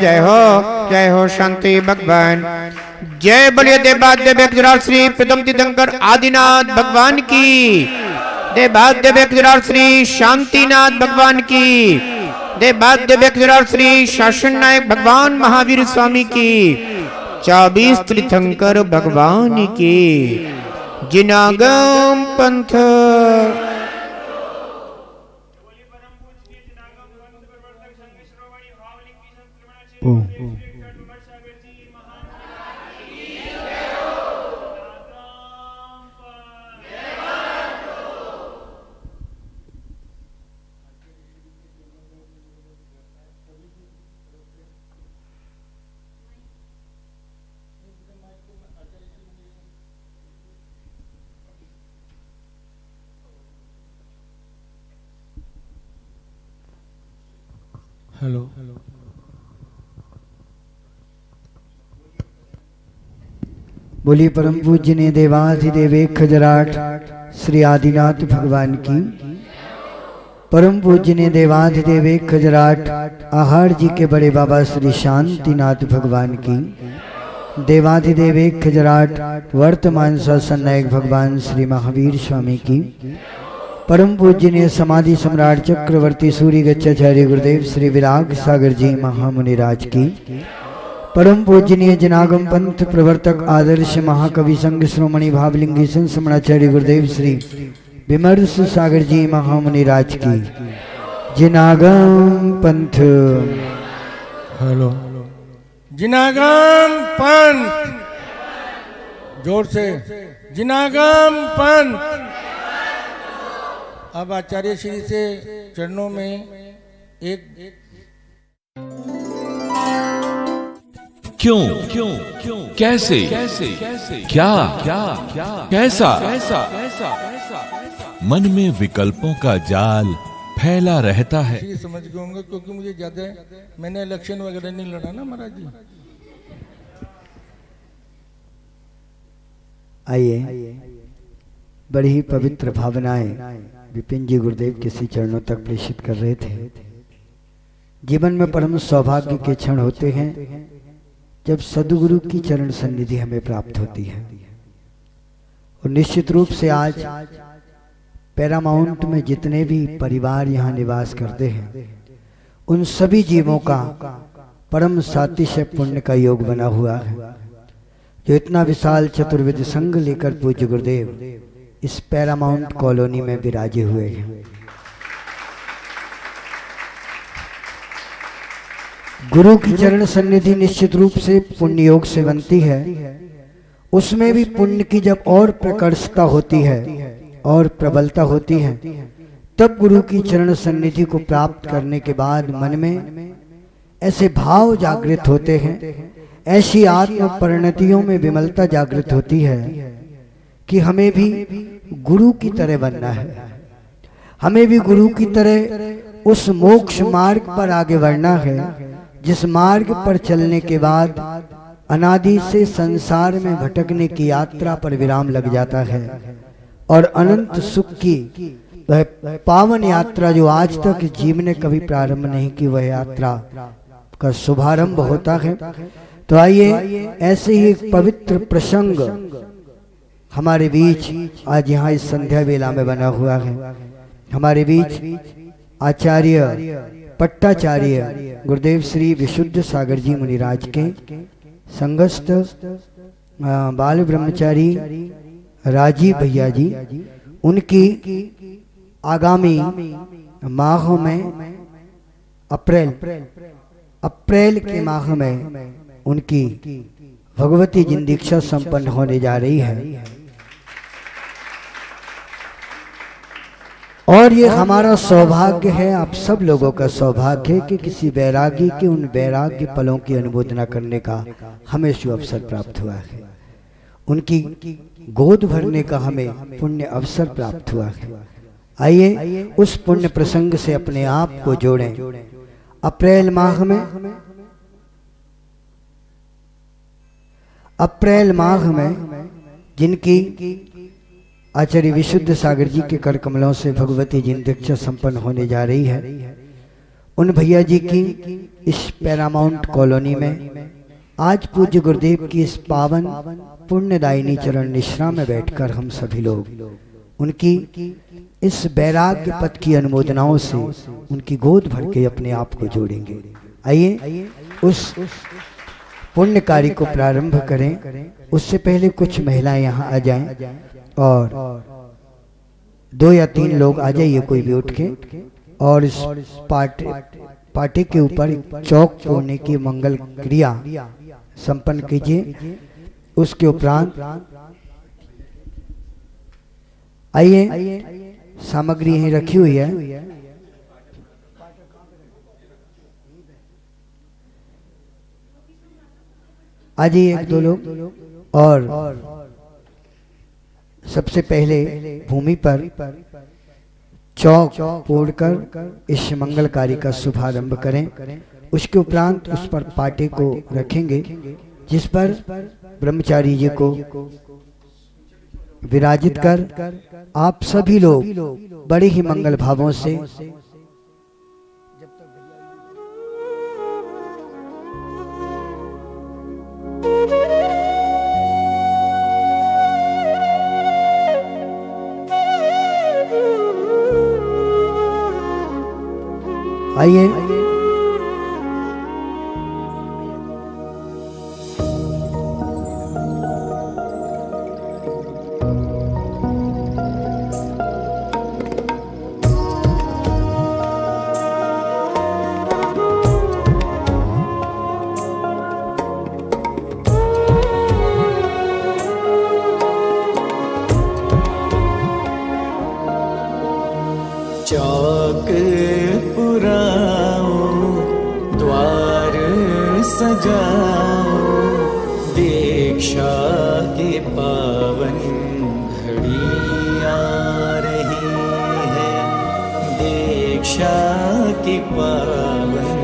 जय हो शांति भगवान। जय बोलिए देवाद्य व्यक्तिराज श्री प्रथम तीर्थंकर आदिनाथ भगवान की। देवाद्य व्यक्तिराज श्री शांतिनाथ भगवान की। देवाद्य व्यक्तिराज श्री शासन नायक भगवान महावीर स्वामी की। 24 तीर्थंकर भगवान की। जिनागम पंथ हेलो। बोलिए परम पूज्य देवाधिदेव खजराट श्री आदिनाथ भगवान की। परम पूज्य देवाधिदेव खजराट आहार जी के बड़े बाबा श्री शांतिनाथ भगवान की। देवाधिदेव खजराट वर्तमान शासन नायक भगवान श्री महावीर स्वामी की। परम पूज्य समाधि सम्राट चक्रवर्ती सूर्य गच्छाचार्य गुरुदेव श्री विराग सागर जी महामुनिराज की। परम पूजनीय जनागम पंथ प्रवर्तक आदर्श महाकवि संघ श्रोमणी भावलिंगी संस्मरणाचार्य गुरुदेव श्री विमर्श सागर जी महामुनिराज की। जनागम पंथ। हेलो। जिनागम पंथ, जोर से जिनागम पंथ। अब आचार्य श्री से चरणों में एक क्यों क्यों क्यों कैसे कैसे क्या क्या क्या कैसा मन में विकल्पों का जाल फैला रहता है। समझ गए होंगे क्योंकि मुझे ज्यादा मैंने इलेक्शन वगैरह नहीं लड़ा ना महाराज जी। आइए, बड़ी ही पवित्र भावनाएं विपिन जी गुरुदेव किसी चरणों तक प्रेषित कर रहे थे। जीवन में परम सौभाग्य के क्षण होते हैं जब सदगुरु की चरण सन्निधि हमें प्राप्त होती है। और निश्चित रूप से आज पैरामाउंट में जितने भी परिवार यहाँ निवास करते हैं उन सभी जीवों का परम सातिशय पुण्य का योग बना हुआ है, जो इतना विशाल चतुर्विध संघ लेकर पूज्य गुरुदेव इस पैरामाउंट कॉलोनी में विराजे हुए हैं। गुरु की चरण सन्निधि निश्चित रूप से पुण्य योग से बनती है। उसमें भी पुण्य की जब और प्रकर्षता होती है और प्रबलता होती है, तब गुरु की चरण सन्निधि को प्राप्त करने के बाद मन में ऐसे भाव जागृत होते हैं, ऐसी आत्म परिणतियों में विमलता जागृत होती है कि हमें भी गुरु की तरह बनना है। हमें भी गुरु की तरह उस मोक्ष मार्ग पर आगे बढ़ना है जिस मार्ग पर चलने के बाद अनादि से संसार में भटकने की यात्रा पर विराम लग जाता है और अनंत सुख की वह पावन यात्रा जो आज तक जीव ने कभी प्रारंभ नहीं की, वह यात्रा का शुभारंभ होता है। तो आइए, ऐसे ही एक पवित्र प्रसंग हमारे बीच आज यहाँ इस संध्या वेला में बना हुआ है। हमारे बीच आचार्य पट्टाचार्य गुरुदेव श्री विशुद्ध सागर जी मुनिराज के संगस्थ बाल ब्रह्मचारी राजीव भैया जी, उनकी आगामी माह में अप्रैल के माह में उनकी भगवती जिन दीक्षा संपन्न होने जा रही है। और ये हमारा सौभाग्य है, आप सब लोगों का सौभाग्य है कि किसी वैरागी के उन वैराग्य पलों की अनुमोदना करने का हमें शुभ अवसर प्राप्त हुआ है। उनकी गोद भरने का हमें पुण्य अवसर प्राप्त हुआ है। आइए उस पुण्य प्रसंग से अपने आप को जोड़ें। अप्रैल माह में जिनकी आचार्य विशुद्ध सागर जी के कर कमलों से भगवती जिन दीक्षा संपन्न होने जा रही है, उन भैया जी की इस पैरामाउंट कॉलोनी में आज पूज्य गुरुदेव की इस पावन पुण्यदायिनी चरण निश्रा में बैठकर हम सभी लोग उनकी इस वैराग्य पथ की अनुमोदनाओं से उनकी गोद भर के अपने आप को जोड़ेंगे। आइए उस पुण्य कार्य को प्रारंभ करें। उससे पहले कुछ महिलाएं यहाँ आ जाएं और 2 या 3 लोग आ जाइए, कोई भी उठ के, और इस पाटे के ऊपर चौक तोड़ने की मंगल क्रिया संपन्न कीजिए। उसके उपरांत आइए, सामग्री यहीं रखी हुई है। आ जाइए 1-2 लोग। और सबसे पहले भूमि पर चौक तोड़कर इस मंगल कार्य का शुभारंभ करें। उसके उपरांत उस पर पाटे को रखेंगे जिस पर ब्रह्मचारी जी को विराजित कर आप सभी लोग बड़े ही मंगल भावों से आइए। चौक पुराओ, द्वार सजाओ, दीक्षा की पावन घड़ी आ रही है। दीक्षा की पावन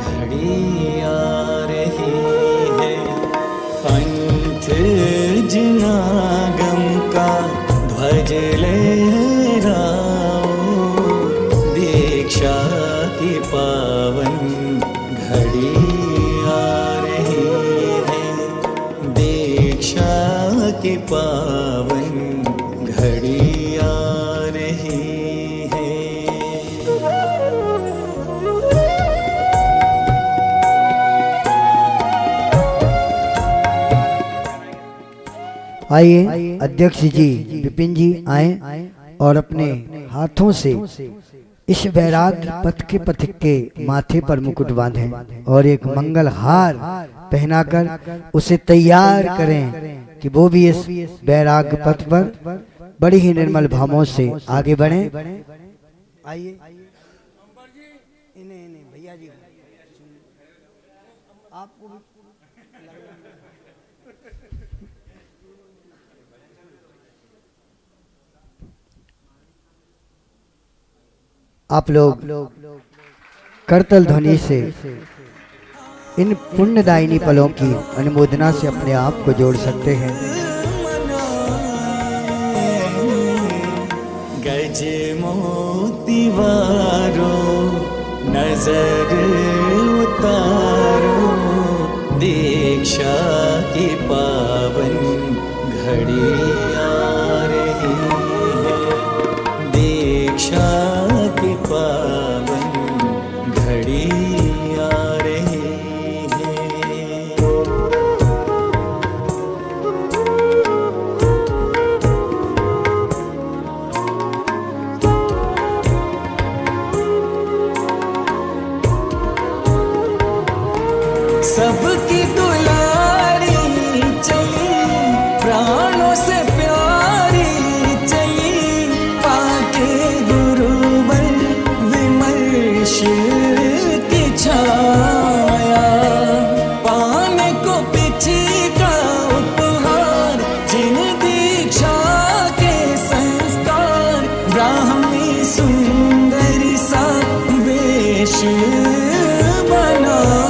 घड़ी आ रही है। पंथ जनागम का ध्वज लहराओ, दीक्षा की पावन घड़ी आ रही है। दीक्षा की पावन घड़ी आ रही है। आइए अध्यक्ष जी विपिन जी आए और अपने हाथों से इस वैराग्य पथ के पथिक के माथे पर मुकुट बांधें और एक मंगल हार पहनाकर उसे तैयार करें कि वो भी इस वैराग्य पथ पर बड़ी ही निर्मल भावों से आगे बढ़े। आइए भैया जी आपको आप लोग करतल ध्वनि से इन पुण्यदायिनी पलों की अनुमोदना से अपने आप को जोड़ सकते हैं। गज मोती वारो नजर उतारो, दीक्षा की पावन घड़ी आ रही है। दीक्षा की पावन घड़ी आ रही है। सबकी दुलारी चली, प्राणों से प्यारी चली, पाके गुरुवर विमर्श की छाया, पाने को पिछी का उपहार, जिन दीक्षा के संस्कार, ब्राह्मी सुंदरी सा वेश बनाया।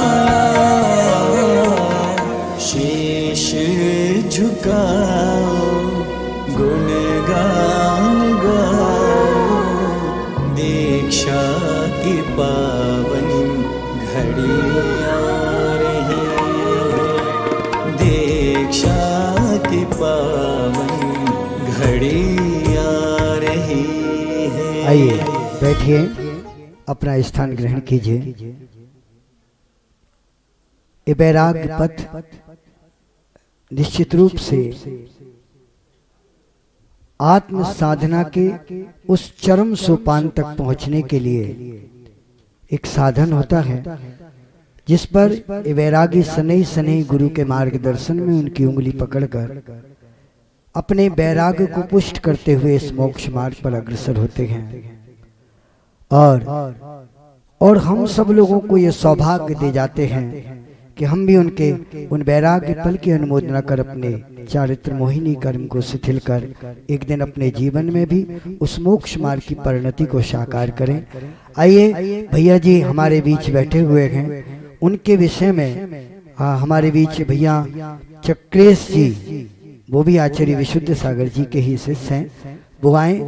आइए बैठिए, अपना स्थान ग्रहण कीजिए। ये वैराग्य पथ निश्चित रूप से आत्म साधना के उस चरम सोपान तक पहुंचने के लिए एक साधन होता है, जिस पर ये वैरागी सनई सनई गुरु के मार्गदर्शन में उनकी उंगली पकड़कर अपने वैराग्य को पुष्ट करते हुए इस मोक्ष मार्ग पर अग्रसर होते हैं। और हम सब लोगों को ये सौभाग्य दे जाते हैं कि हम भी उनके उन वैराग्य फल की अनुमोदना कर अपने चारित्र मोहिनी कर्म को शिथिल कर एक दिन अपने जीवन में भी उस मोक्ष मार्ग की परिणति को साकार करें। आइए भैया जी हमारे बीच बैठे हुए हैं, उनके विषय में हमारे बीच भैया चक्रेश जी, वो भी आचार्य विशुद्ध सागर जी के ही शिष्य हैं, वो आए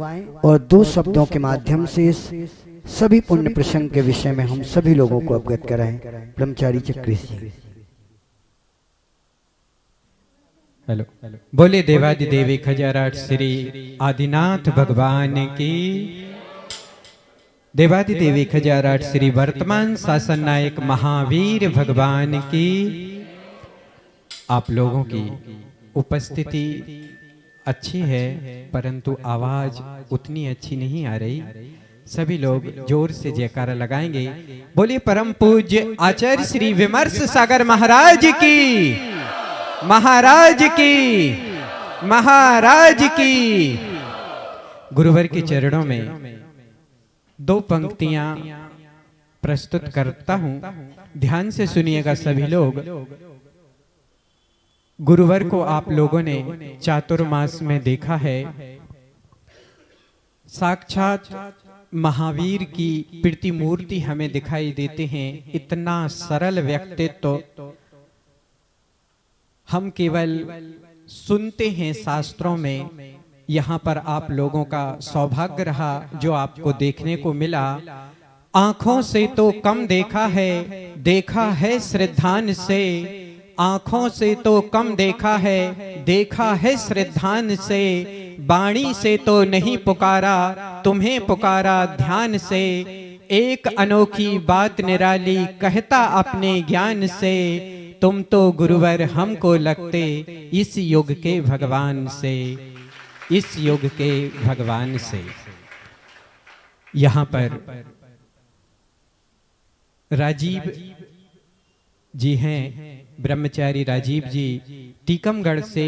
और दो शब्दों के माध्यम से इस सभी पुण्य प्रसंग के विषय में हम सभी लोगों को अवगत कराएं। ब्रह्मचारी चक्रेश जी। हेलो, बोले देवादिदेवी खजाराट श्री आदिनाथ भगवान की, देवादिदेवी खजाराट श्री वर्तमान शासन नायक महावीर भगवान की। आप लोगों की उपस्थिति अच्छी है, परंतु आवाज उतनी अच्छी नहीं आ रही। सभी लोग जोर से जयकारा लगाएंगे। बोलिए परम पूज्य आचार्य श्री विमर्श सागर महाराज की, महाराज की, महाराज की। गुरुवर के चरणों में दो पंक्तियां प्रस्तुत करता हूं, ध्यान से सुनिएगा सभी लोग। गुरुवर को आप लोगों ने चातुर्मास में देखा है, साक्षात महावीर की प्रतिमूर्ति हमें दिखाई देते हैं। इतना सरल व्यक्तित्व हम केवल सुनते हैं शास्त्रों में, यहाँ पर आप लोगों का सौभाग्य रहा जो आपको देखने को मिला। आंखों से तो कम देखा है, देखा है श्रद्धान से। आंखों से तो कम देखा है, देखा है श्रद्धान से। वाणी से तो नहीं पुकारा, तुम्हें पुकारा ध्यान से। एक अनोखी बात निराली कहता अपने ज्ञान से। तुम तो गुरुवर हमको लगते इस युग के भगवान से, इस युग के भगवान से। यहाँ पर राजीव जी हैं, ब्रह्मचारी राजीव जी टीकमगढ़ से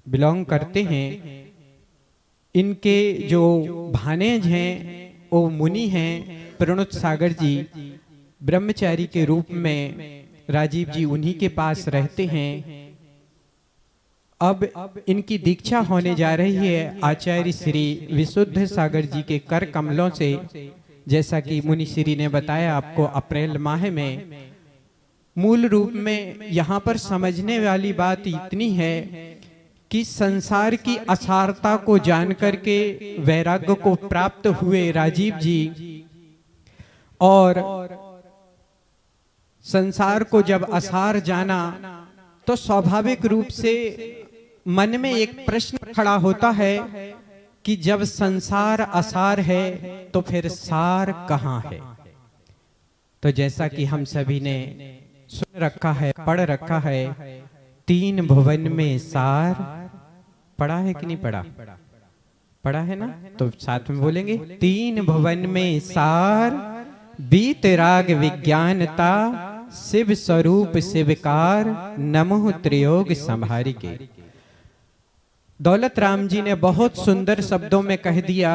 बिलोंग करते हैं। इनके जो भानेज हैं वो मुनि हैं प्रणुत सागर जी। ब्रह्मचारी के रूप में राजीव जी उन्हीं के पास रहते हैं। अब इनकी दीक्षा होने जा रही है आचार्य श्री विशुद्ध सागर जी के कर कमलों से। जैसा कि मुनि श्री ने बताया आपको, अप्रैल माह में। मूल रूप में यहाँ पर समझने वाली बात इतनी है कि संसार की असारता को जानकर के वैराग्य को प्राप्त हुए राजीव जी, और संसार को जब असार जाना तो स्वाभाविक रूप से मन में एक प्रश्न खड़ा होता है कि जब संसार असार है तो फिर सार कहाँ है। तो जैसा कि हम सभी ने सुन रखा है, पढ़ रखा है, तीन भुवन में सार। पढ़ा है कि नहीं पढ़ा? पढ़ा है ना? तो साथ में बोलेंगे, तीन भुवन में सार, बीत राग विज्ञानता, शिव स्वरूप शिवकार, नमो त्रियोग संभारी के। दौलत राम जी ने बहुत सुंदर शब्दों में कह दिया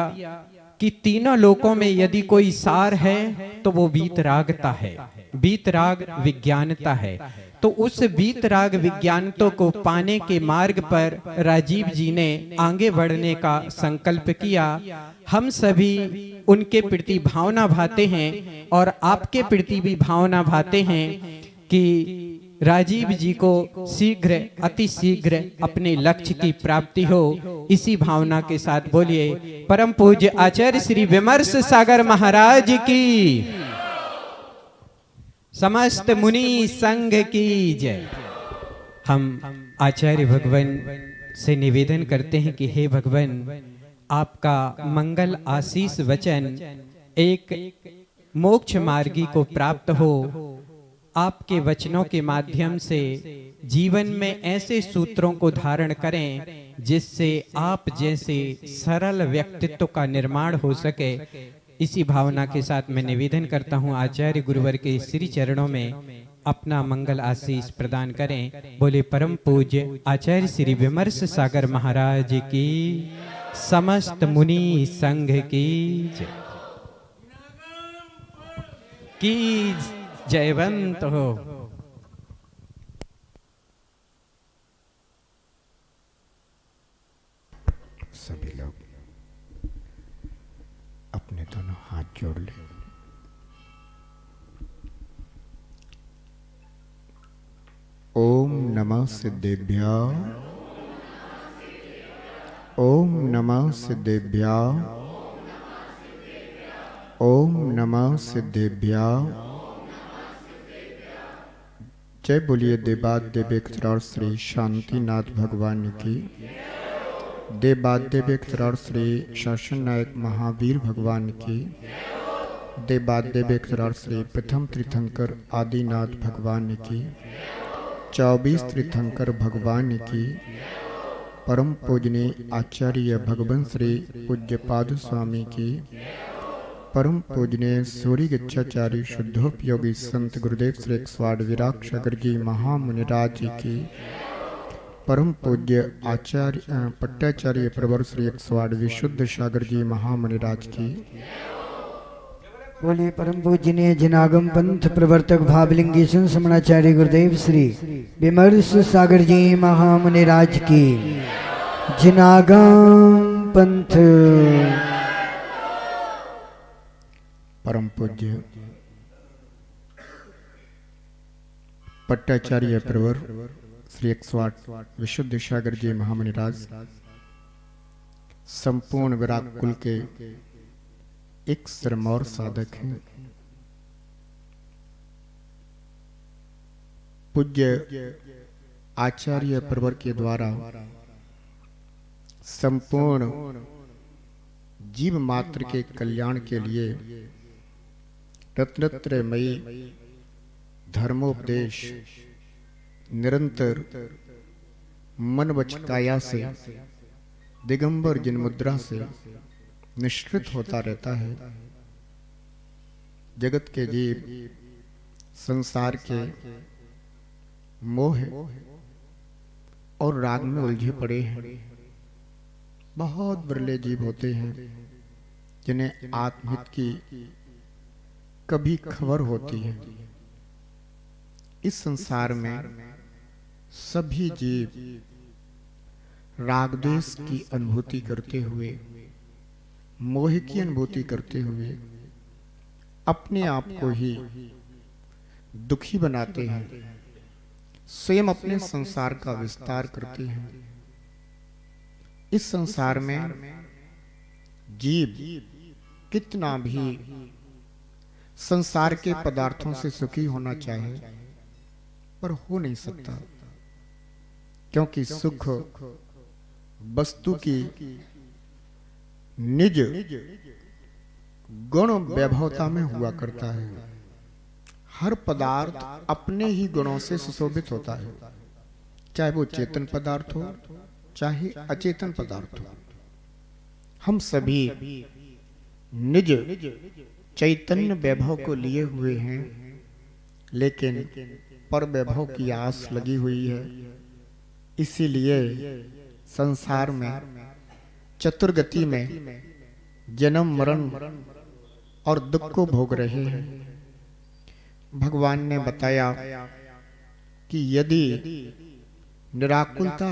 कि तीनों लोकों में यदि कोई सार है तो वो वीतरागता है, वीतराग विज्ञानता है। तो उस वीतराग विज्ञानता को पाने के मार्ग पर राजीव जी ने आगे बढ़ने का संकल्प किया। हम सभी उनके प्रति भावना भाते हैं और आपके प्रति भी भावना भाते हैं कि राजीव जी को शीघ्र, अति शीघ्र अपने लक्ष्य की प्राप्ति हो। इसी भावना के साथ बोलिए परम पूज्य आचार्य श्री विमर्श सागर महाराज की, समस्त मुनि संघ की जय। हम आचार्य भगवान से निवेदन करते हैं कि हे भगवान, आपका मंगल आशीष वचन एक मोक्ष मार्गी को प्राप्त हो। आपके वचनों के माध्यम से जीवन में ऐसे सूत्रों को धारण करें जिससे आप जैसे सरल व्यक्तित्व का निर्माण हो सके। इसी भावना के साथ मैं निवेदन करता हूं, आचार्य गुरुवर के श्री चरणों में अपना मंगल आशीष प्रदान करें। बोले परम पूज्य आचार्य श्री विमर्श सागर महाराज की, समस्त मुनि संघ की जयवंत हो। सभी लोग अपने दोनों हाथ जोड़ लें। ओम नमः सिद्धेभ्य, ओम नमः सिद्धेभ्य, ओम नमः सिद्धेभ्य। जय बोलिए देवाद्य व्यक्तरार श्री शांतिनाथ भगवान की, देवाद्य व्यक्तरार श्री शासन नायक महावीर भगवान की, देवाद्य व्यक्तरार श्री प्रथम तीर्थंकर आदिनाथ भगवान की, 24 तीर्थंकर भगवान की, परम पूजनीय आचार्य भगवान श्री पूज्यपाद स्वामी की, परम पूजनीय सूर्य गच्छाचार्य शुद्धोपयोगी संत गुरुदेव श्री 108 विराट सागर जी महामुनिराज जी की, परम पूज्य आचार्य पट्टाचार्य प्रवर श्री 108 विशुद्ध सागर जी महामुनिराज की। बोले परम पूजनीय जिनागम पंथ प्रवर्तक भावलिंगेश्वर समणाचार्य गुरुदेव श्री विमर्श सागर जी महामुनिराज की। जिनागम पंथ परम पूज्य पट्टाचार्य प्रवर श्री 108 विशुद्ध सागर जी महामुनिराज संपूर्ण विराट कुल के एक सिरमौर साधक हैं। पूज्य आचार्य प्रवर के द्वारा संपूर्ण जीव मात्र के कल्याण के लिए रत्नत्रयमयी धर्मोपदेश निरंतर मन वच काया से दिगंबर जिन मुद्रा से निष्कृत होता रहता है। जगत के जीव संसार के मोह और राग में उलझे पड़े हैं। बहुत बिरले जीव होते हैं जिन्हें आत्महित की कभी खबर होती है। इस संसार में सभी जीव रागद्वेष की अनुभूति करते हुए, मोह की अनुभूति करते हुए अपने आप को ही दुखी बनाते हैं, स्वयं अपने संसार का विस्तार करते हैं। इस संसार में जीव कितना भी संसार के पदार्थों से सुखी होना चाहे पर हो नहीं सकता, क्योंकि सुख वस्तु की निज गुण वैभवता में हुआ करता है। हर पदार्थ अपने ही गुणों से सुशोभित होता है, चाहे वो चेतन पदार्थ हो चाहे अचेतन पदार्थ हो। हम सभी निज चैतन्य वैभव को लिए हुए हैं, लेकिन पर वैभव की आस लगी हुई है। इसीलिए संसार में चतुर्गति में जन्म मरण और दुख को भोग रहे हैं। भगवान ने बताया कि यदि निराकुलता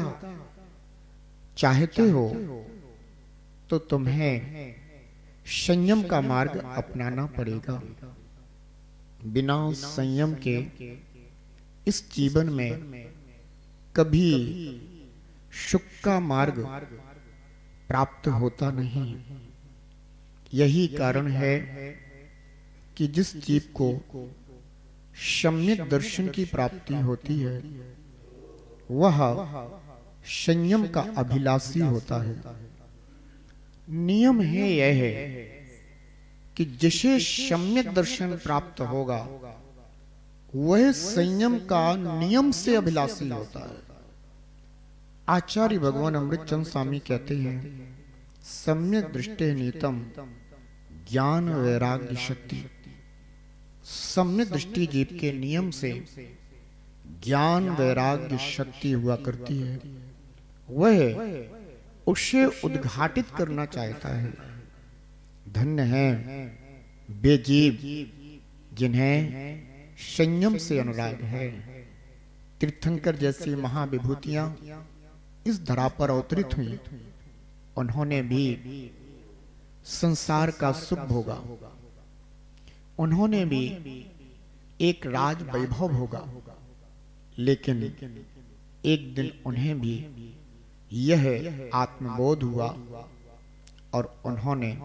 चाहते हो तो तुम्हें संयम का मार्ग अपनाना पड़ेगा। बिना संयम के इस जीवन में कभी सुख का मार्ग प्राप्त होता नहीं। यही कारण है कि जिस जीव को सम्यक दर्शन की प्राप्ति होती है वह संयम का अभिलाषी होता है। नियम है यह है कि जिसे सम्यक दर्शन प्राप्त होगा वह संयम का नियम से अभिलाषी होता है। आचार्य भगवान अमृतचंद स्वामी कहते हैं, सम्यक दृष्टि नीतम ज्ञान वैराग्य शक्ति। सम्यक दृष्टि जीव के नियम से ज्ञान वैराग्य शक्ति हुआ करती है। वह उसे उद्घाटित करना चाहता है। धन्य है वे जीव जिन्हें संयम से अनुराग है। तीर्थंकर जैसी महाविभूतियां इस धरा पर अवतरित हुई। उन्होंने भी संसार का सुख भोगा। उन्होंने भी एक राज वैभव भोगा। लेकिन एक दिन उन्हें भी यह आत्मबोध हुआ और उन्होंने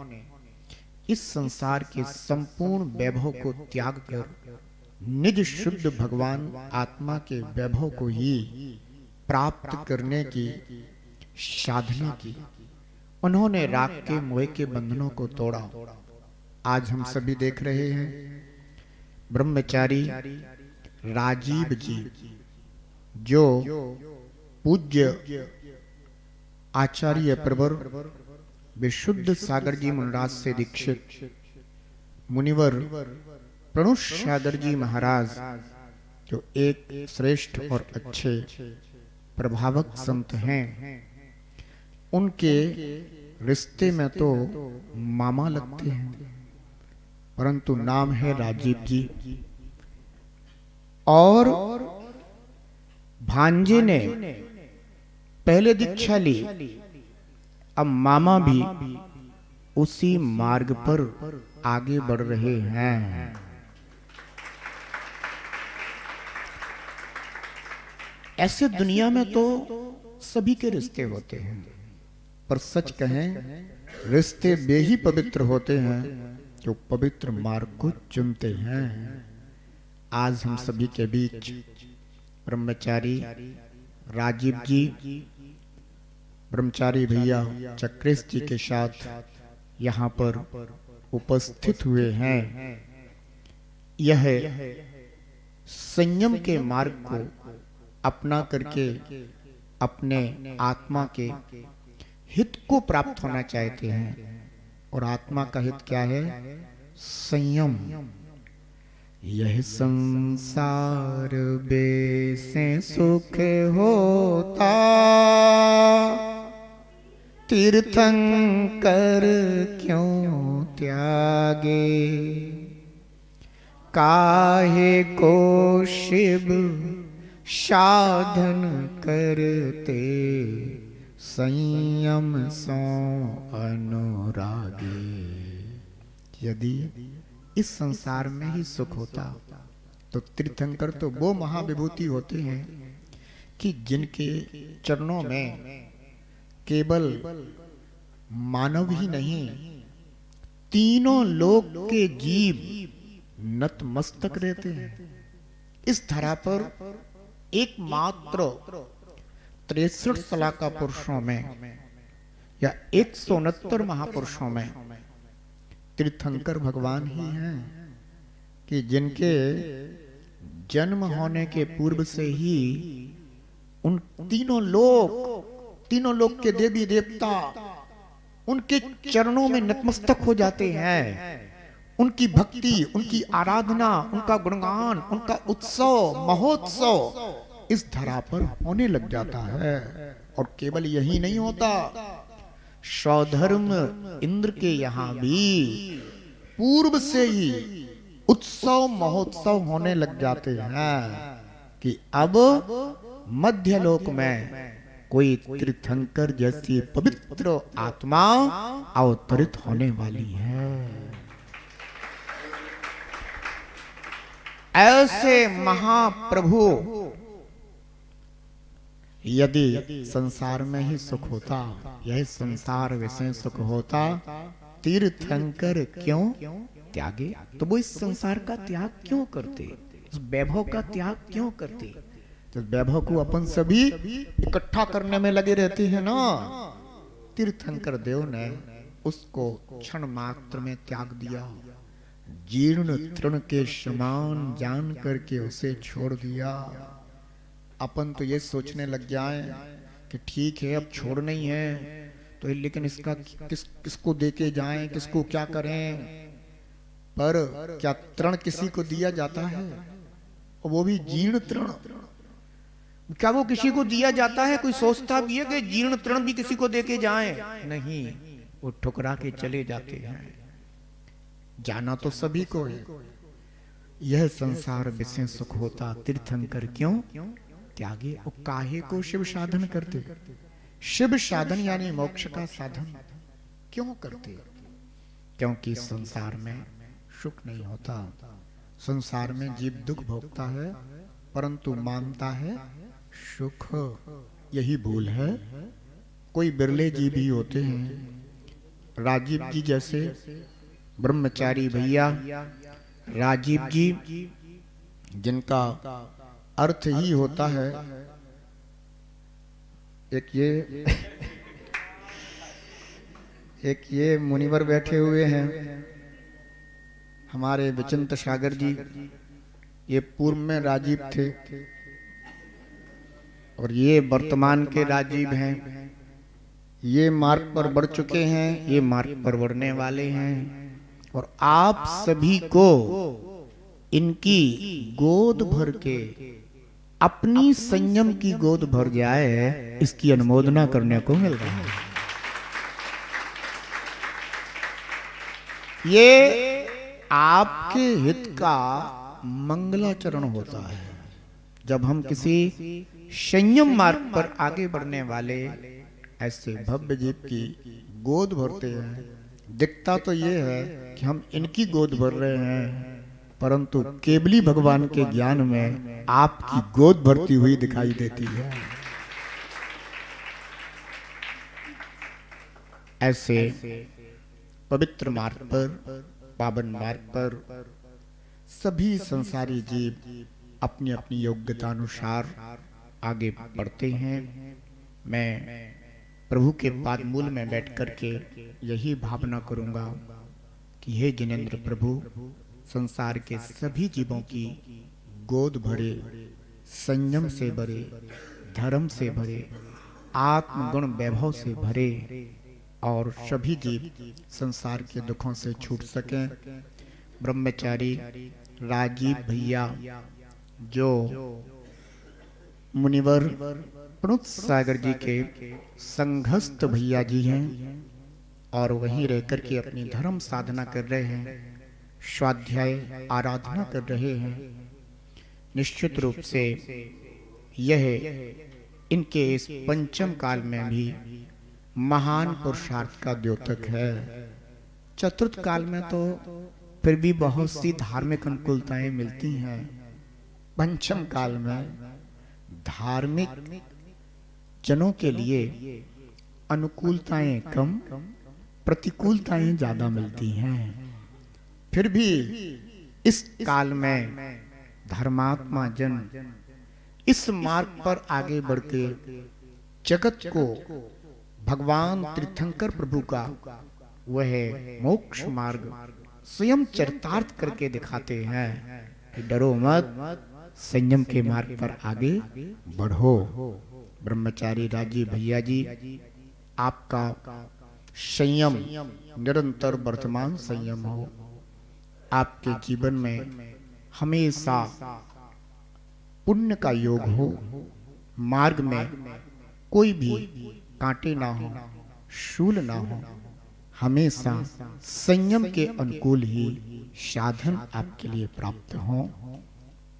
इस संसार के संपूर्ण वैभव को त्याग कर निज शुद्ध भगवान आत्मा के वैभव को ही प्राप्त करने की साधना की। उन्होंने राग के मोह के बंधनों को तोड़ा। आज हम सभी देख रहे हैं ब्रह्मचारी राजीव जी, जो पूज्य आचार्य प्रवर विशुद्ध सागर जी मुनिराज से दीक्षित मुनिवर प्रणुष सागर जी महाराज, जो एक श्रेष्ठ और अच्छे प्रभावक संत हैं, उनके रिश्ते में तो मामा लगते हैं, परंतु नाम है राजीव जी। और भांजे ने पहले दीक्षा ली, अब मामा भी उसी मार्ग पर आगे बढ़ रहे हैं। ऐसे दुनिया में तो सभी के रिश्ते होते हैं, पर सच कहें रिश्ते वे ही पवित्र होते हैं जो पवित्र मार्ग को चुनते हैं। आज हम सभी के बीच ब्रह्मचारी राजीव जी, ब्रह्मचारी भैया चक्रेश जी के साथ यहाँ पर उपस्थित हुए हैं। यह संयम के मार्ग को अपना करके अपने आत्मा के हित को प्राप्त होना चाहते हैं। और आत्मा का हित क्या है? संयम। यह संसार बेसे सुख होता, तीर्थंकर क्यों त्यागे, काहे को शिव साधन करते, संयम सो अनुरागे। यदि इस संसार में ही सुख होता तो तीर्थंकर तो वो महाविभूति होते हैं कि जिनके चरणों में केवल मानव ही नहीं, तीनों लोक के जीव नतमस्तक रहते हैं। इस धरा पर एकमात्र 63 सलाका पुरुषों में या 169 महापुरुषों में तीर्थंकर भगवान ही हैं कि जिनके जन्म होने के पूर्व से ही उन तीनों लोक के देवी देवता उनके चरणों में नतमस्तक हो जाते हैं। उनकी भक्ति, उनकी आराधना, उनका गुणगान, उनका उत्सव महोत्सव इस धरा पर होने लग जाता है। और केवल यही नहीं होता, स्वधर्म इंद्र के यहाँ भी पूर्व से ही उत्सव महोत्सव होने लग जाते हैं कि अब मध्यलोक में कोई तीर्थंकर जैसी पवित्र आत्मा अवतरित होने वाली है। ऐसे महाप्रभु यदि संसार में ही सुख होता, यह संसार वैसे सुख होता, तीर्थंकर क्यों त्यागे? तो वो इस संसार का त्याग क्यों करते, उस वैभव का त्याग क्यों करते? तो वैभव को अपन सभी इकट्ठा करने में लगे रहते हैं ना। तीर्थंकर देव ने उसको क्षण मात्र में त्याग दिया, जीर्ण तृण के समान जान करके उसे छोड़ दिया। अपन तो ये सोचने लग जाए कि ठीक है अब छोड़ना ही है तो लेकिन इसका किसको देके जाएं, किसको क्या करें। पर क्या तृण किसी को दिया जाता है, और वो भी जीर्ण तृण? क्या वो किसी को दिया जाता है? कोई सोचता भी है कि जीर्ण तृण भी किसी को देके जाएं? नहीं, वो ठुकरा के चले जाते हैं। जाना तो सभी को है। यह संसार विषय सुख होता तीर्थंकर क्यों त्यागे। वो काहे को शिव साधन करते? शिव साधन यानी मोक्ष का साधन क्यों करते? क्योंकि संसार में सुख नहीं होता। संसार में जीव दुख भोगता है परंतु मानता है सुख। यही भूल है। कोई बिरले जीव ही होते हैं, राजीव जी जैसे ब्रह्मचारी भैया, राजीव जी जिनका अर्थ ही होता है एक ये मुनिवर बैठे हुए हैं हमारे विचिंत सागर जी, ये पूर्व में राजीव थे और ये वर्तमान के राजीव हैं। ये मार्ग पर बढ़ चुके हैं, ये मार्ग पर बढ़ने वाले हैं। और आप सभी को इनकी गोद भर के अपनी संयम की गोद भर जाए, इसकी अनुमोदना करने को मिल रहा है। ये आपके हित का मंगलाचरण होता है। जब हम किसी संयम मार्ग पर आगे बढ़ने वाले ऐसे भव्य जीव की गोद भरते हैं, दिखता तो ये है कि हम इनकी गोद भर रहे हैं, परंतु केवली भगवान के ज्ञान में आपकी गोद भरती हुई दिखाई देती है। ऐसे पवित्र मार्ग पर, पावन मार्ग पर सभी संसारी जीव अपनी अपनी योग्यता अनुसार आगे बढ़ते हैं। मैं प्रभु के पाद मूल में बैठ करके यही भावना करूंगा कि हे जिनेंद्र प्रभु, संसार के सभी जीवों की गोद भरे, संयम से भरे, धर्म से भरे, आत्मगुण वैभव से भरे और सभी जीव संसार के दुखों से छूट सकें। ब्रह्मचारी राजीव भैया जो मुनिवर प्रणुत सागर जी के संघस्थ भैया जी हैं और वहीं रहकर के अपनी धर्म साधना कर रहे हैं, स्वाध्याय आराधना कर रहे हैं। निश्चित रूप से यह इनके इस पंचम काल में भी महान पुरुषार्थ का द्योतक है। चतुर्थ काल में तो फिर भी बहुत सी धार्मिक अनुकूलताएं मिलती हैं। पंचम काल में धार्मिक जनों के लिए अनुकूलताएं कम, प्रतिकूलताएं ज्यादा मिलती हैं। फिर भी इस काल में धर्मात्मा जन इस मार्ग पर आगे बढ़ के जगत को भगवान तीर्थंकर प्रभु का वह मोक्ष मार्ग स्वयं चरितार्थ करके दिखाते हैं कि डरो मत, संयम के मार्ग पर आगे बढ़ो। ब्रह्मचारी राजीव भैया जी, आपका संयम निरंतर वर्तमान संयम हो। आपके जीवन में हमेशा पुण्य का योग हो, मार्ग में कोई भी कांटे ना हो, शूल ना हो, हमेशा संयम के अनुकूल ही साधन आपके लिए प्राप्त हो।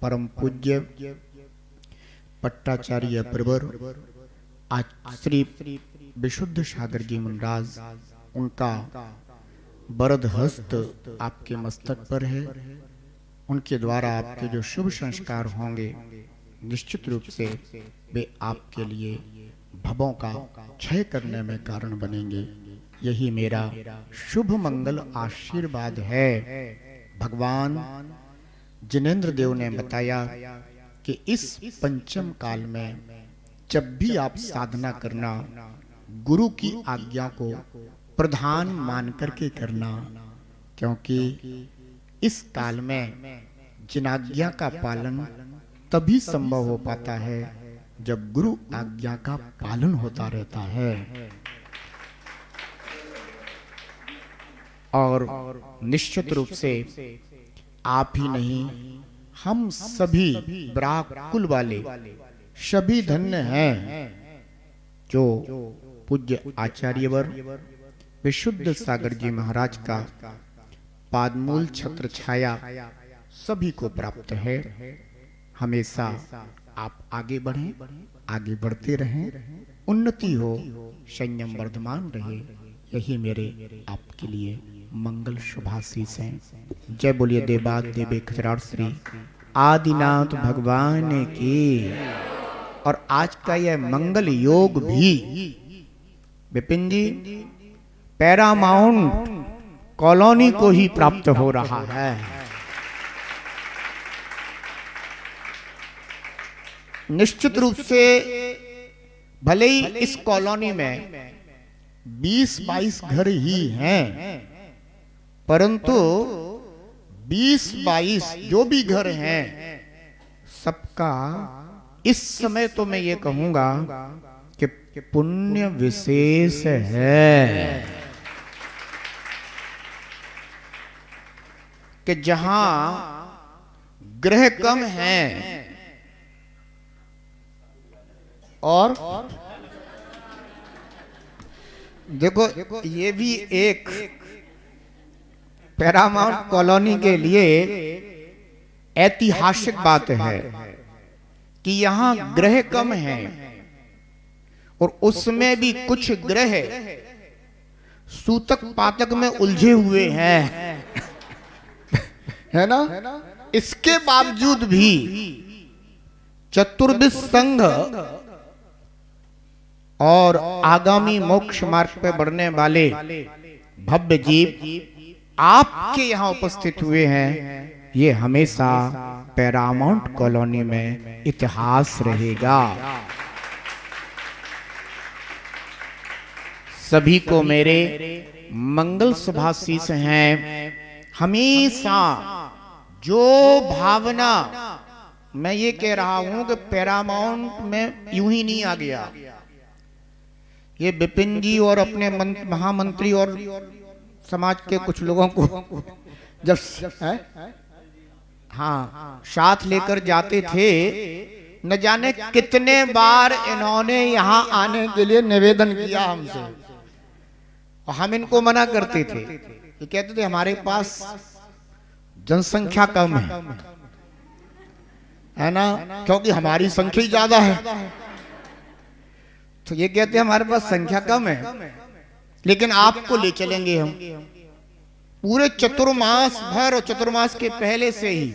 परम पूज्य पट्टाचार्य प्रवर आज श्री विशुद्ध सागर जी महाराज, उनका वरद हस्त आपके मस्तक पर है। उनके द्वारा आपके जो शुभ संस्कार होंगे निश्चित रूप से वे आपके लिए भवों का क्षय करने में कारण बनेंगे। यही मेरा शुभ मंगल आशीर्वाद है। भगवान जिनेंद्र देव ने बताया कि इस पंचम काल में जब भी आप साधना करना, गुरु की आज्ञा को प्रधान मान करके करना, क्योंकि इस काल में जिन आज्ञा का पालन तभी संभव हो पाता है जब गुरु आज्ञा का पालन होता रहता है। और निश्चित रूप से आप ही नहीं, हम सभी ब्राह्मण कुल वाले सभी धन्य हैं जो पूज्य आचार्यवर विशुद्ध सागर जी महाराज का पादमूल छत्र छाया सभी को प्राप्त है। हमेशा आप आगे बढ़ें, आगे बढ़ते रहें, उन्नति हो, संयम वर्धमान रहे, यही मेरे आपके लिए मंगल शुभाशीष हैं। जय बोलिए देवाद देवे खजराट श्री आदिनाथ भगवान की। और आज का यह मंगल योग भी विपिन जी पैरामाउंट कॉलोनी को ही प्राप्त हो रहा है। निश्चित रूप से भले ही इस कॉलोनी में 20-22 घर ही हैं, परंतु 20-22 जो भी घर हैं सबका इस समय तो मैं ये कहूंगा कि पुण्य विशेष है कि जहां ग्रह कम हैं और देखो ये भी एक पैरामाउंट कॉलोनी के लिए ऐतिहासिक बात है कि यहां ग्रह कम हैं और उसमें भी कुछ ग्रह सूतक पातक में उलझे हुए हैं है ना। इसके बावजूद भी चतुर्विश संघ और आगामी मोक्ष मार्ग पे बढ़ने वाले भव्य जीव आपके यहाँ उपस्थित हुए हैं, ये हमेशा पैरामाउंट कॉलोनी में इतिहास रहेगा। सभी को मेरे मंगल शुभाशीष हैं। हमेशा जो भावना, मैं ये कह रहा हूं कि पैरामाउंट में यूं ही नहीं आ गया, ये विपिन जी और अपने महामंत्री और समाज के कुछ लोगों को जब हाँ साथ लेकर जाते थे, न जाने कितने बार इन्होंने यहां आने के लिए निवेदन किया हमसे, और हम इनको मना करते थे। ये कहते थे हमारे पास जनसंख्या कम है ना, क्योंकि हमारी संख्या ही ज्यादा है। तो ये कहते हैं हमारे पास संख्या कम है, लेकिन आपको ले चलेंगे हम पूरे चतुर्मास भर, और चतुर्मास के पहले से ही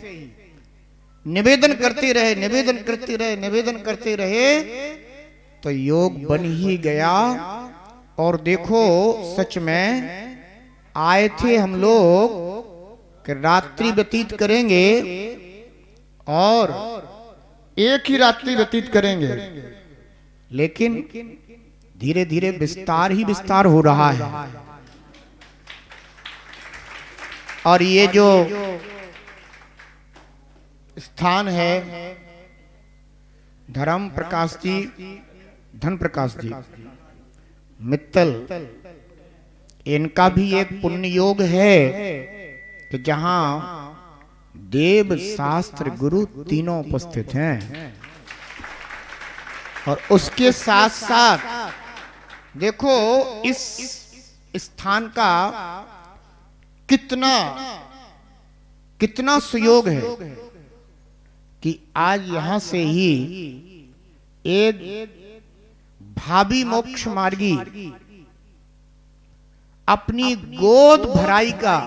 निवेदन करते रहे, निवेदन करते रहे, निवेदन करते रहे, तो योग बन ही गया। और देखो सच में आए थे हम लोग कि रात्रि व्यतीत करेंगे और एक ही रात्रि व्यतीत करेंगे, लेकिन धीरे धीरे विस्तार ही विस्तार हो रहा है। और ये जो स्थान है धर्म प्रकाश जी, धन प्रकाश जी मित्तल, इनका भी एक पुण्य योग है कि जहां देव शास्त्र गुरु तीनों उपस्थित हैं। और उसके साथ साथ देखो इस स्थान का कितना सुयोग है कि आज यहां से ही एक भावी मोक्ष मार्गी अपनी गोद भराई का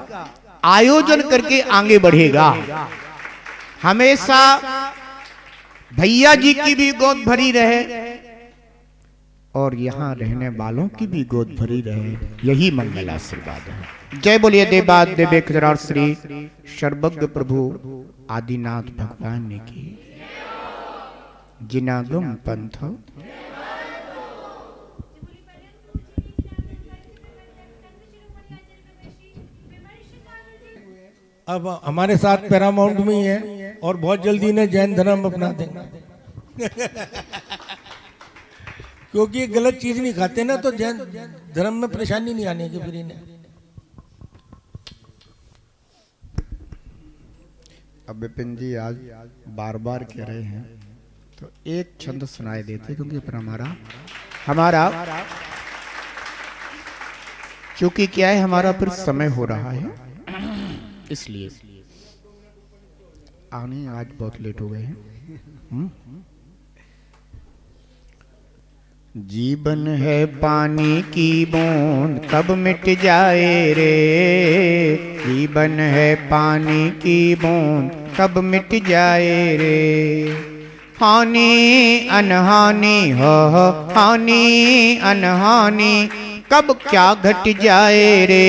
आयोजन करके आगे बढ़ेगा। हमेशा भैया जी की भी गोद भरी रहे और यहाँ रहने वालों की भी गोद भरी रहे, यही मंगल आशीर्वाद है। जय बोलिए देवाद देवे खजराट श्री सर्वज्ञ प्रभु आदिनाथ भगवान ने की। जिनागम पंथ अब हमारे साथ पैरामाउंट में ही है और बहुत जल्दी इन्हें जैन धर्म अपना देंगे क्योंकि ये गलत चीज नहीं खाते ना, तो जैन धर्म में परेशानी नहीं आने की फिर इन्हें। अब विपिन जी आज बार बार कह रहे हैं तो एक छंद सुनाई देते, क्योंकि फिर हमारा चूंकि क्या है, हमारा फिर समय हो रहा है, इसलिए आने आज बहुत लेट हो गए हैं। जीवन है पानी की बूंद कब मिट जाए रे, जीवन है पानी की बूंद कब मिट जाए रे, हानि अनहानि हो हानि अनहानि कब क्या घट जाए रे,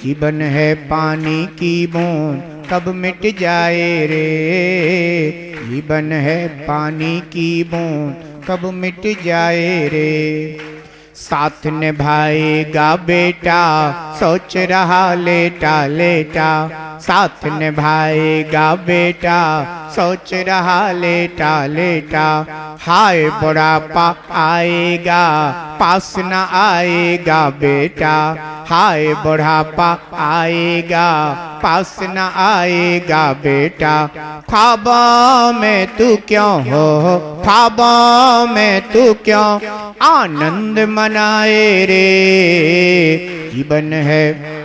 जीवन है पानी की बूंद कब मिट जाए रे, जीवन है पानी की बूंद कब मिट जाए रे, साथ निभाएगा बेटा सोच रहा लेटा लेटा, साथ निभाएगा बेटा सोच रहा लेटा लेटा, हाय बुढ़ापा आएगा पास न आएगा बेटा, हाय बुढ़ापा आएगा पास न आएगा बेटा, ख्वाबों में तू क्यों हो ख्वाबों में तू क्यों आनंद मनाए रे, जीवन है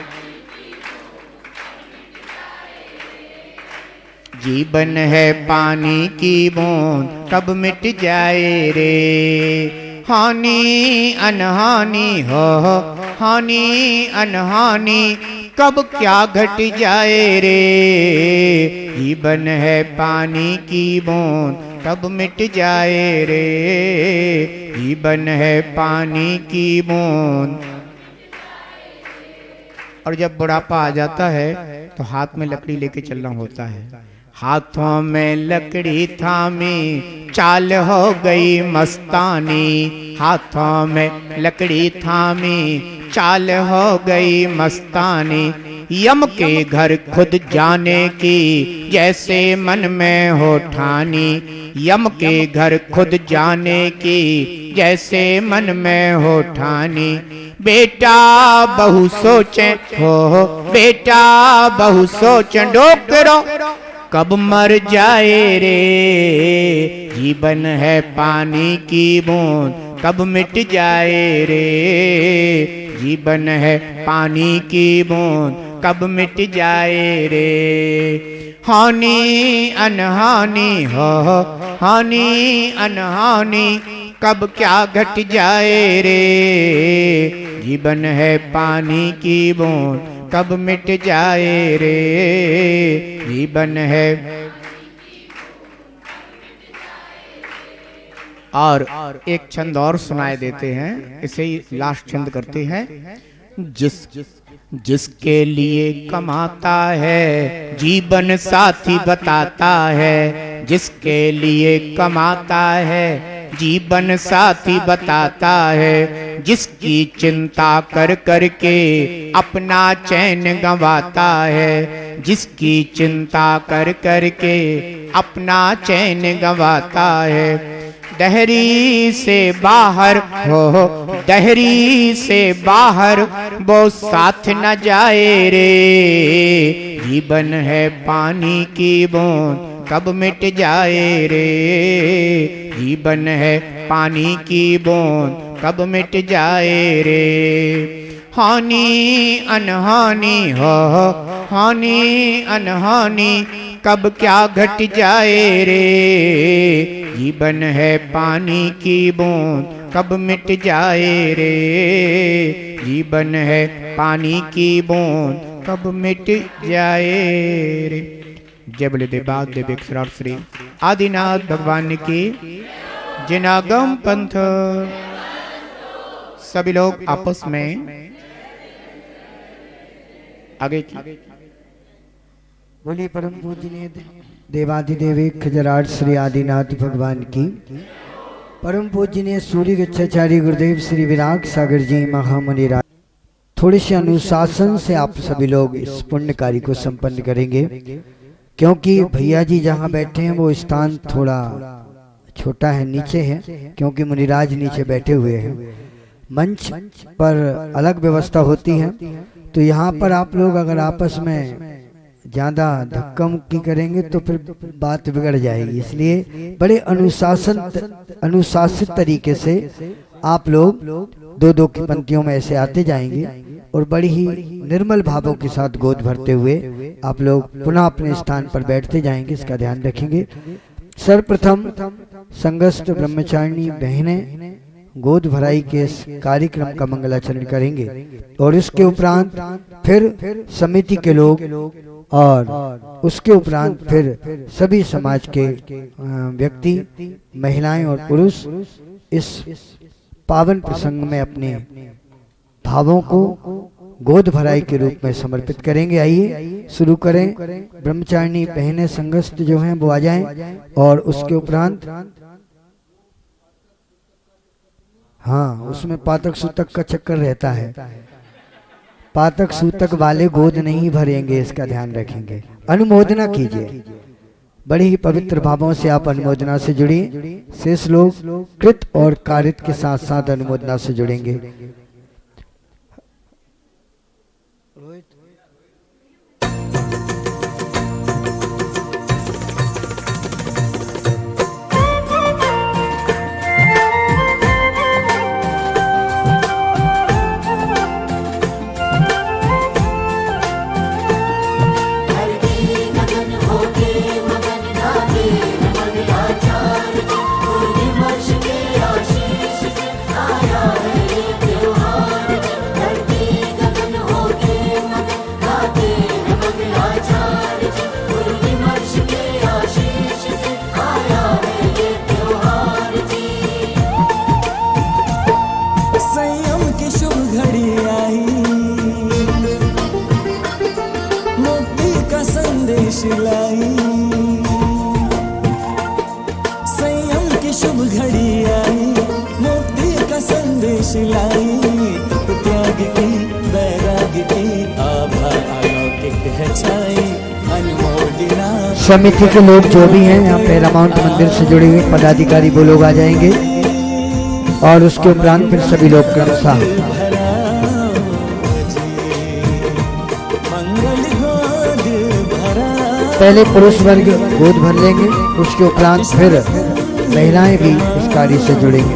जीवन है पानी की बूंद कब मिट जाए रे, हानि अनहानि हो हानि अनहानि कब क्या घट जाए रे, जीवन है पानी की बूंद कब मिट जाए रे, जीवन है पानी की बूंद। और जब बुढ़ापा आ जाता है तो हाथ में लकड़ी लेके चलना होता है, हाथों में लकड़ी थामी चाल हो गई मस्तानी, हाथों में लकड़ी थामी चाल हो गई मस्तानी, यम के घर खुद जाने की जैसे मन में हो ठानी, यम के घर खुद जाने की जैसे मन में हो ठानी, बेटा बहु सोचे हो बेटा बहु सोचे डोकरो कब मर जाए रे, जीवन है पानी की बूंद कब मिट जाए रे, जीवन है पानी की बूंद कब मिट जाए रे, हानि अनहानि हो हानि अनहानि कब क्या घट जाए रे, जीवन है पानी की बूंद कब मिट जाए रे, जीवन है। और एक छंद और सुनाए देते हैं, इसे ही लास्ट छंद करते हैं। जिसके लिए कमाता है जीवन साथी बताता है, जिसके लिए कमाता है जीवन साथी बताता है, जिसकी चिंता कर कर के अपना चैन गंवाता है, जिसकी चिंता कर कर के अपना चैन गंवाता है, दहरी से बाहर हो दहरी से बाहर वो साथ न जाए रे, जीवन है पानी की बूंद कब मिट जाए रे, जीवन है पानी की बूंद कब मिट जाए रे, हानि अनहानि हो हानि अनहानि कब क्या घट जाए रे, जीवन है पानी की बूंद कब मिट जाए रे, जीवन है पानी की बूंद कब मिट जाए रे। जय बोले देवाद देवेश्वर श्री आदिनाथ भगवान की जिनागम पंथ। सभी लोग आपस में आगे की बोलिए परम पूजनीय देवाधिदेव खजराट श्री आदिनाथ भगवान की, परम पूजनीय सूर्य गच्छाचार्य गुरुदेव श्री विराग सागर जी महामुनि राज। थोड़े से अनुशासन से आप सभी लोग इस पुण्य कार्य को संपन्न करेंगे, क्योंकि भैया जी जहाँ बैठे हैं वो स्थान थोड़ा छोटा है, नीचे है, क्योंकि मुनिराज नीचे बैठे हुए हैं। मंच पर अलग व्यवस्था होती है, तो यहाँ पर आप लोग अगर आपस में ज्यादा धक्का मुक्की करेंगे तो फिर बात बिगड़ जाएगी। इसलिए बड़े अनुशासित तरीके से आप लोग दो दो की पंक्तियों में ऐसे आते जाएंगे और बड़ी ही निर्मल भावों के साथ गोद भरते हुए आप लोग पुनः अपने स्थान पर बैठते जाएंगे, इसका ध्यान रखेंगे। सर्वप्रथम संगस्थ ब्रह्मचारिणी बहनें गोद भराई के इस कार्यक्रम का मंगलाचरण करेंगे और इसके उपरांत फिर समिति के लोग और उसके उपरांत फिर सभी समाज के व्यक्ति, महिलाएं और पुरुष इस पावन प्रसंग में अपने भावों को गोद भराई के रूप में समर्पित करेंगे। आइए शुरू करें। ब्रह्मचारिणी बहनें संगस्थ जो हैं वो आ जाएं और उसके उपरांत हाँ, उसमें पातक सूतक का चक्कर रहता है। पातक सूतक वाले गोद नहीं भरेंगे, इसका ध्यान रखेंगे। अनुमोदना कीजिए, बड़ी ही पवित्र भावों से आप अनुमोदना से जुड़िए। शेष लोग कृत और कारित के साथ साथ अनुमोदना से जुड़ेंगे। संयम की शुभ घड़ी आई, मुक्ति का संदेश लाई, त्याग की वैराग की आभा अलौकिक है छाई, अनुमोदना। समिति के लोग जो भी हैं यहाँ पैरामाउंट मंदिर से जुड़े हुए पदाधिकारी वो लोग आ जाएंगे और उसके उपरांत फिर सभी लोग क्रमशः पहले पुरुष वर्ग गोद भर लेंगे, उसके उपरांत फिर महिलाएं भी इस कार्य से जुड़ेंगे।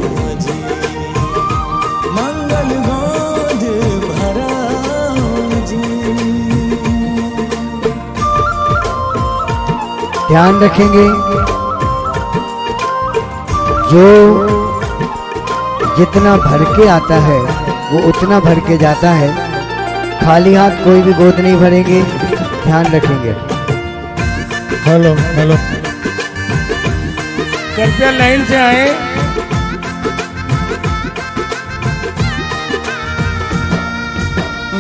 ध्यान रखेंगे, जो जितना भर के आता है वो उतना भर के जाता है। खाली हाथ कोई भी गोद नहीं भरेंगे, ध्यान रखेंगे। हेलो हेलो, कृपया लाइन से आए।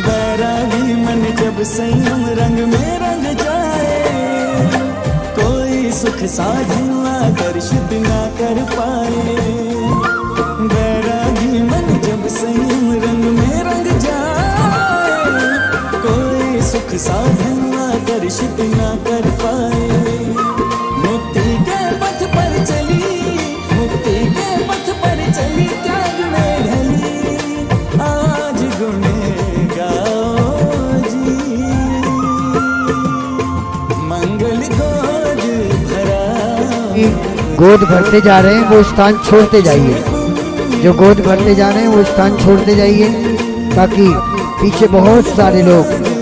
बैरागी मन जब संयम रंग में रंग जाए, कोई सुख साधन आकर्षित ना कर पाए। बैरागी मन जब संयम रंग में रंग जाए, कोई सुख साधन आकर्षित ना कर पाए। मुक्ति के पथ पर चली, मुक्ति के पथ पर चली, त्याग में ढली, आज गुण गाओ जी। मंगल गोद भरा, गोद भरते जा रहे हैं वो स्थान छोड़ते जाइए। जो गोद भरते जा रहे हैं वो स्थान छोड़ते जाइए, ताकि पीछे बहुत सारे लोग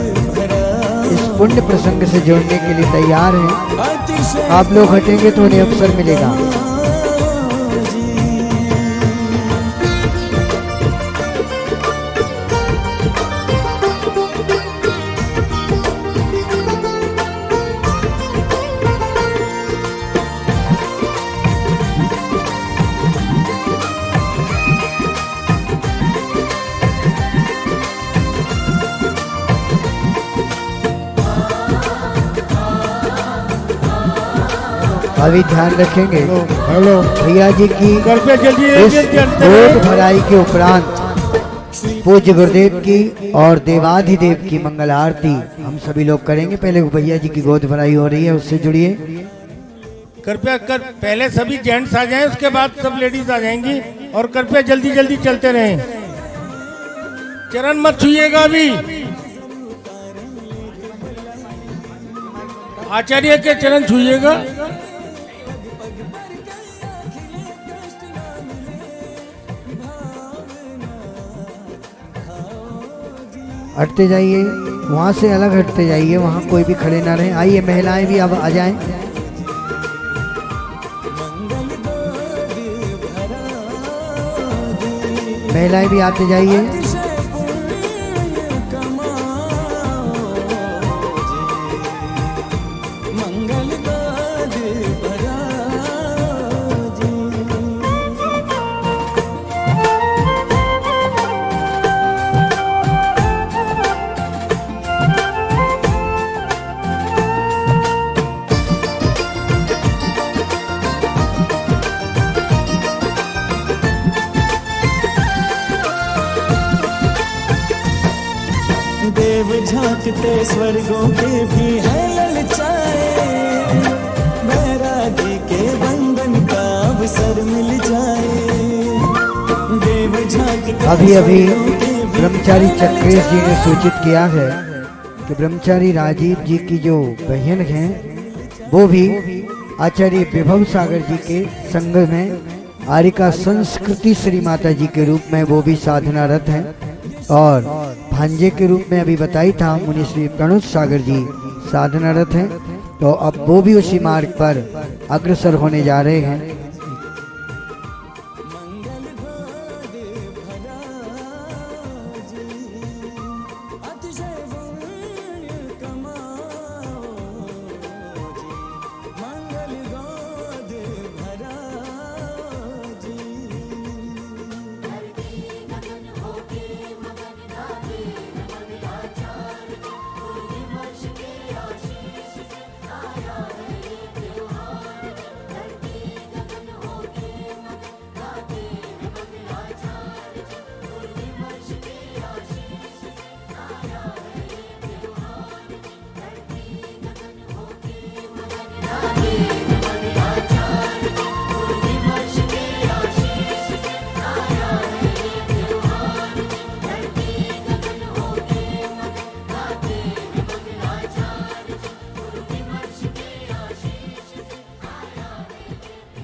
इस पुण्य प्रसंग से जोड़ने के लिए तैयार हैं। आप लोग हटेंगे तो उन्हें अवसर मिलेगा। अभी ध्यान रखेंगे, हेलो भैया जी की कृपया जल्दी इस गोद भराई के उपरांत पूज्य गुरुदेव की और देवाधिदेव की मंगल आरती हम सभी लोग करेंगे। पहले भैया जी की गोद भराई हो रही है, उससे जुड़िए। कृपया कर पहले सभी जेंट्स आ जाएं, उसके बाद सब लेडीज आ जाएंगी। और कृपया जल्दी जल्दी चलते रहें, चरण मत छूइएगा। अभी आचार्य के चरण छूइएगा। हटते जाइए, वहां से अलग हटते जाइए, वहां कोई भी खड़े ना रहे। आइए महिलाएं भी अब आ जाएं। महिलाएं भी आते जाइए। देव झांकते स्वर्गों के भी है ललचाए, बैरागी के बंधन का अवसर मिल जाए। देव झांकते अभी अभी ब्रह्मचारी चक्रेश जी ने सूचित किया है कि ब्रह्मचारी राजीव जी की जो बहन हैं वो भी आचार्य विभव सागर जी के संग में आरिका संस्कृति श्री माता जी के रूप में वो भी साधनारत हैं। और भांजे के रूप में अभी बताई था मुनि श्री प्रणुत सागर जी साधनारत हैं। तो अब वो भी उसी मार्ग पर अग्रसर होने जा रहे हैं।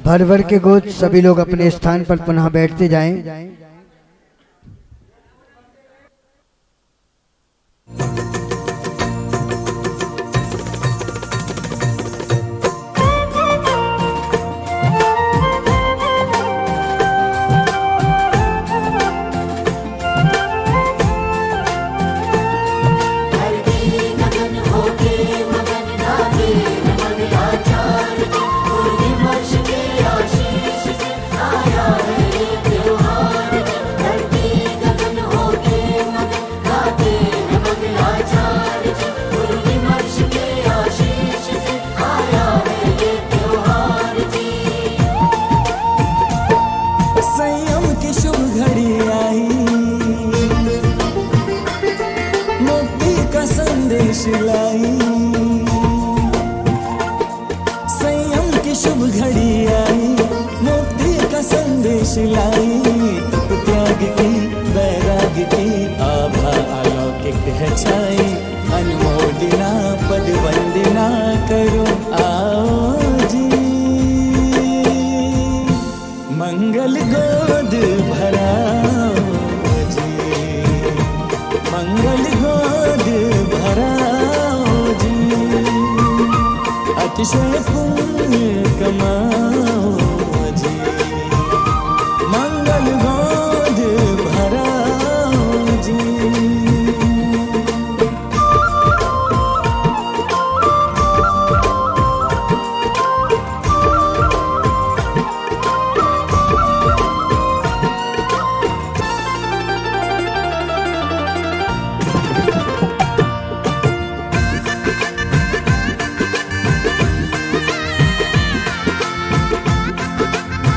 भर भर के गोद सभी लोग अपने स्थान पर पुनः बैठते जाएं। संयम की शुभ घड़ी आई, मुक्ति का संदेश लाई।